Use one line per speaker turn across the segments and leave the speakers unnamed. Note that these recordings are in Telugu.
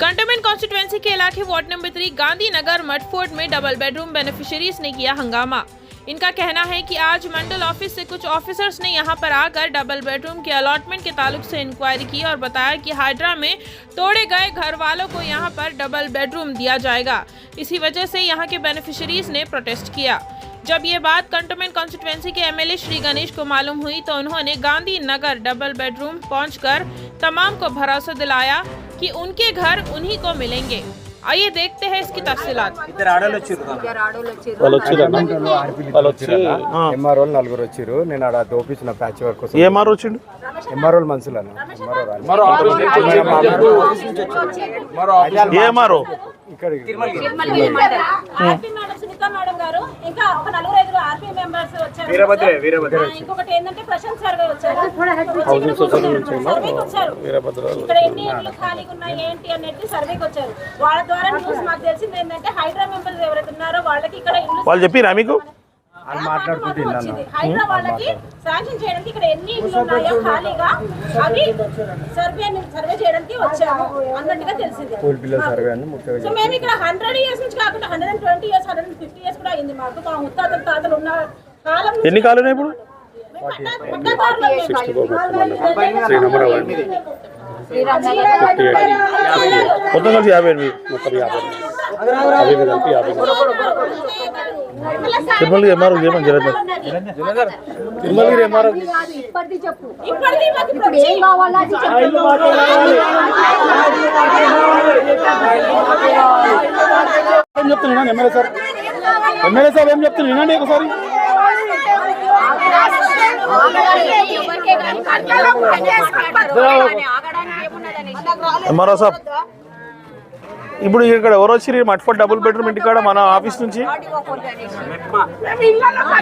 कंटोनमेंट कॉन्स्टिट्यूएंसी के इलाके वार्ड नंबर 3 गांधीनगर मठफोर्ड में डबल बेडरूम बेनिफिशियरीज ने किया हंगामा। इनका कहना है कि आज मंडल ऑफिस से कुछ ऑफिसर्स ने यहां पर आकर डबल बेडरूम के अलॉटमेंट के ताल्लुक से इंक्वायरी की और बताया कि हाइड्रा में तोड़े गए घर वालों को यहां पर डबल बेडरूम दिया जाएगा। इसी वजह से यहां के बेनिफिशियरीज ने प्रोटेस्ट किया। जब ये बात कंटोनमेंट कॉन्स्टिट्यूएंसी के एमएलए श्री गणेश को मालूम हुई तो उन्होंने गांधीनगर डबल बेडरूम पहुंचकर तमाम को भरोसा दिलाया कि उनके घर उन्हीं को मिलेंगे। आइए देखते हैं इसकी तफसीलात।
వాళ్ళు చెప్పిరా మీకు
హైడ్రా వాళ్ళకి శాంక్షన్ చేయడానికి ఇక్కడ ఎన్ని ఇల్లు ఉన్నాయో ఖాళీగా అవి సర్వే చేయడానికి వచ్చాము అన్నట్టుగా తెలిసింది. సో మేము ఇక్కడ 100 ఇయర్స్ నుంచి కాకుండా 120 ఇయర్స్ 150 ఇయర్స్ కూడా అయింది మాకు. మా ముత్తాతలు తాతలు ఉన్న కాలం
ఎన్ని కాలం ఇప్పుడు మొత్తం కలిసి 50 మొత్తం 50 తిరుమలగిరి ఎంఆర్ఓ ఏమని తిరుమలగిరి ఎంఆర్ఓ ఏం చెప్తున్నాను ఎమ్మెల్యే సార్ ఏం చెప్తున్నా వినండి ఒకసారి. ఎంఆర్ఓ సాబ్ ఇప్పుడు ఇక్కడ ఎవరు వచ్చి మట్ఫోర్డ్ డబుల్ బెడ్రూమ్ ఇంటికాడ మన ఆఫీస్ నుంచి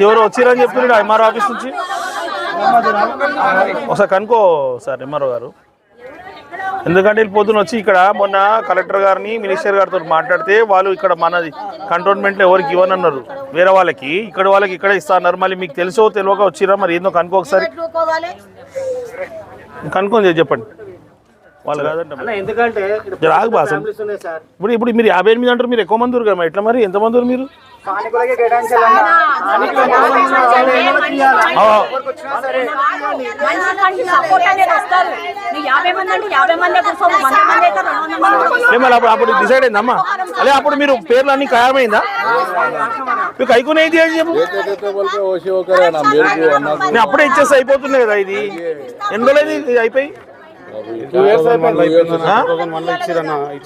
ఎవరు వచ్చిరని చెప్తున్నాడు ఎంఆర్ఓ ఆఫీస్ నుంచి. ఒకసారి కనుక్కో సార్ ఎంఆర్ఓ గారు, ఎందుకంటే వీళ్ళు పొద్దున వచ్చి ఇక్కడ మొన్న కలెక్టర్ గారిని మినిస్టర్ గారితో మాట్లాడితే వాళ్ళు ఇక్కడ మనది కంటోన్మెంట్లో ఎవరికి ఇవ్వనన్నారు, వేరే వాళ్ళకి ఇక్కడ వాళ్ళకి ఇక్కడ ఇస్తా అన్నారు. మళ్ళీ మీకు తెలుసో తెలియక వచ్చిరా మరి ఏందో కనుక్కో ఒకసారి కనుక్కొని చెప్పండి. వాళ్ళు కాదంటే రాగు బాస ఇప్పుడు మీరు 58 అంటారు, మీరు ఎక్కువ మంది ఉన్నారు కదా, ఎట్లా మరి ఎంతమంది ఉన్నారు మీరు? అప్పుడు డిసైడ్ అయిందమ్మా, అదే అప్పుడు మీరు పేర్లు అన్ని ఖాయమైందా? మీకు అయిపోయినా ఏంటి అని చెప్పు, నేను అప్పుడే ఇచ్చేస్తే అయిపోతున్నాయి కదా. ఇది ఎన్ని రోజులు ఇది అయిపోయి?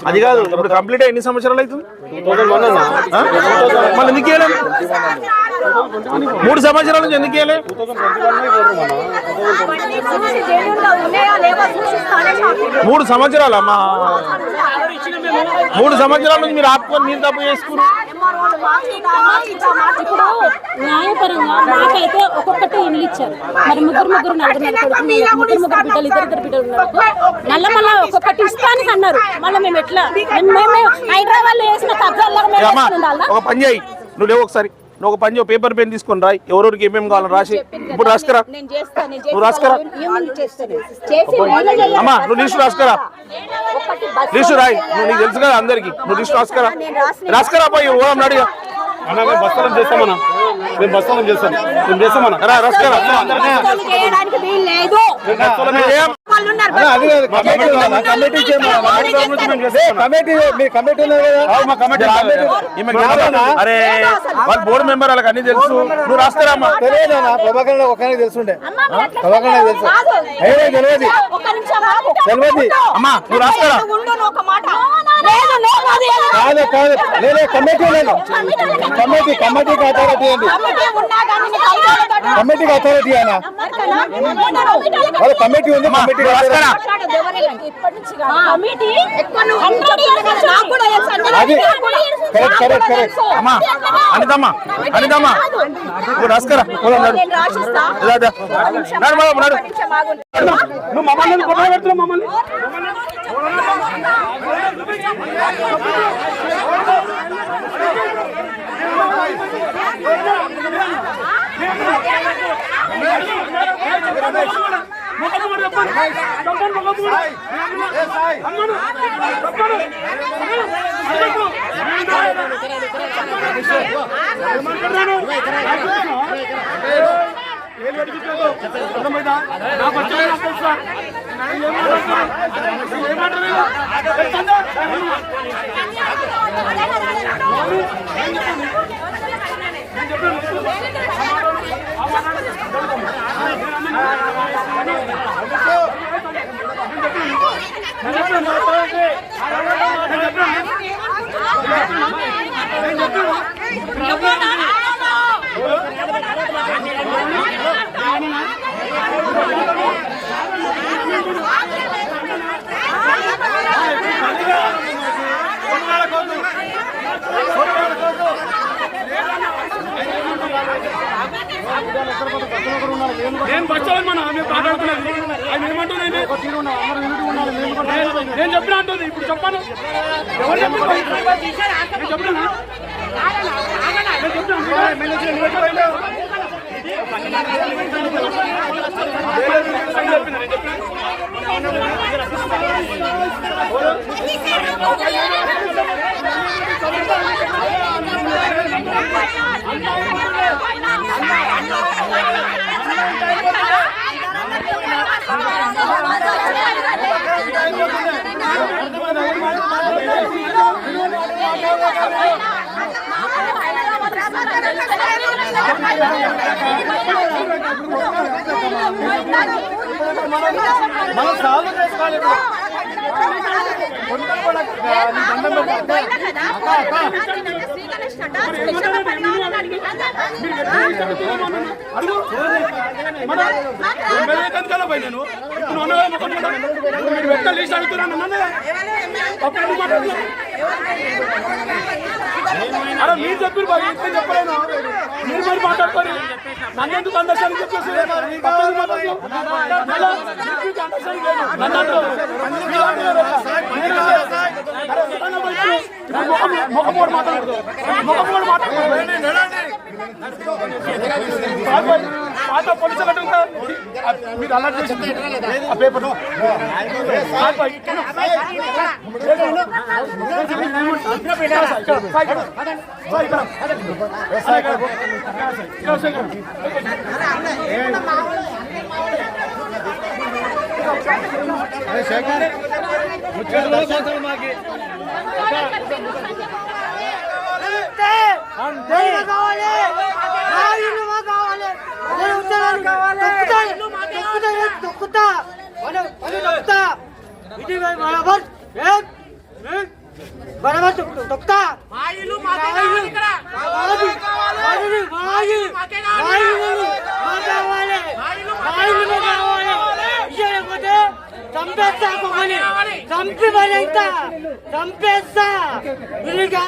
అది కాదు, ఇప్పుడు కంప్లీట్ ఎన్ని సంవత్సరాలు అవుతుంది? మళ్ళీ ఎందుకు చేయలేదు? 3 సంవత్సరాల నుంచి ఎందుకు చేయలేదు? 3 సంవత్సరాలమ్మా, 3 సంవత్సరాల నుంచి మీరు ఆపుకొని మీరు తప్పు చేసుకున్నారు.
ఇప్పుడు న్యాయపరంగా మాకైతే ఒక్కొక్కటి ఇల్లు ఇచ్చారు. మరి ముగ్గురు నలుగురు బిడ్డలు ఇద్దరు బిడ్డలు ఉన్నారు. మళ్ళీ ఒక్కొక్కటి ఇస్తానికి అన్నారు. మళ్ళీ మేము ఎట్లా హైదరాబాద్ వేసిన కబ్జాల్లో
ఒక పని చేయి, నువ్వు లేవు ఒకసారి, నువ్వు ఒక పని చేయి, పేపర్ పెన్ తీసుకొని రాయి, ఎవరెవరికి ఏమేమి కావాలని రాసి ఇప్పుడు రాసుకురా. నువ్వు రాసుకురా అమ్మా, నువ్వు లిస్టు రాసుకురా, లిస్టు రాయి, నువ్వు నీకు తెలుసు కదా అందరికి, నువ్వు లిస్టు రాసుకురా పోయి ఓడం అడిగా బస్తాలం చేస్తామన్నా, మేము బస్తాలం చేస్తాం, మేము చేస్తామన్నా రాసుకురా. అరే వాళ్ళు బోర్డు మెంబర్ వాళ్ళకి అన్ని తెలుసు, నువ్వు రాస్తారమ్మా.
తెలియదు ప్రభాకర్ ఒకరికి తెలుసుండే, ప్రభాకర్ తెలుసు తెలియదు
అమ్మా, నువ్వు రాస్తారా?
కాదు కాదు లేదు, కమిటీ లేదు, కమిటీకి అథారిటీ అండి, కమిటీకి అథారిటీ అన్న, వాళ్ళ కమిటీ ఉంది, కమిటీ అది కరెక్ట్ కరెక్ట్ కరెక్ట్.
అమ్మా అనితమ్మా అనితమ్మా నువ్వు రాసుకురా, నువ్వు మమ్మల్ని కొట్ట పెడుతున్నావు మమ్మల్ని.
నేను బచ్చాలని మన మేము మాట్లాడుతున్నది ఆయన ఏమంటున్నాయి నేను చెప్పిన అంటుంది ఇప్పుడు చెప్పాను ఎవరు చెప్పినా
మనం సాల్వ్ చేసుకోవాలి.
అరే మీరు చెప్పారు బాగా ఇంత చెప్పలేను మీరు మరి మాట్లాడుకోండి నన్ను ఎందుకు అండర్స్టాండింగ్ చెప్పేసి ముఖమోడు మాట్లాడుతూ పాత పోలీసులు అంటుందా మీరు అలర్ట్ చేసింది ఆ పేపర్
बराबर टोकता చంపేస్తా చంపి చంపేస్తా